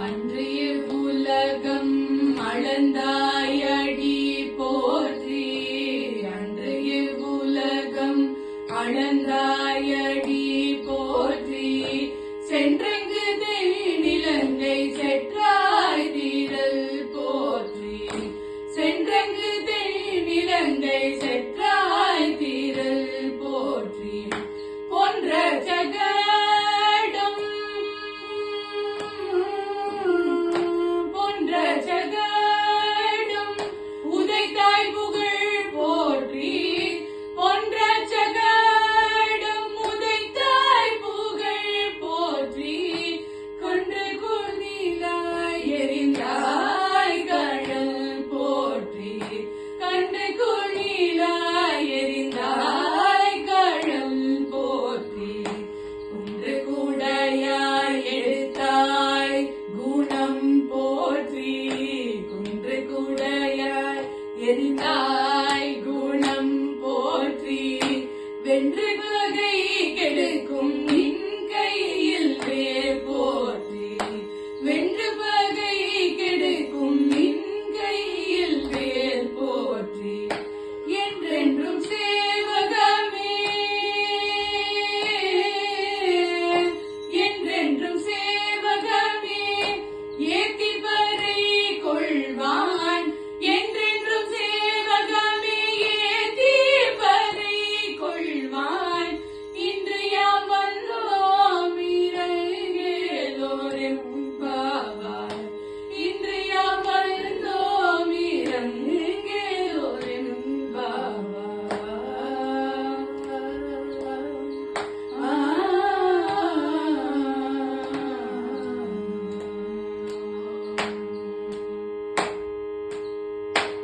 அன்று இவ்வுலகம் அளந்தாயடி போற்றி. அன்று இவ்வுலகம் அளந்தாயடி போற்றி. சென்றங்கு தென்னிலங்கை செற்றாய் தீரல் போற்றி. சென்றங்கு தென்னிலங்கை செற்றாய் தீரல் போற்றி. போன்ற ஜகடம் போன்ற ஜகடம் உதைத்தாய் புகழ் போற்றி. போன்ற ஜகடம் உதைத்தாய் புகழ் போற்றி. கொன்று கொன்னிலாய் எரிந்தாய்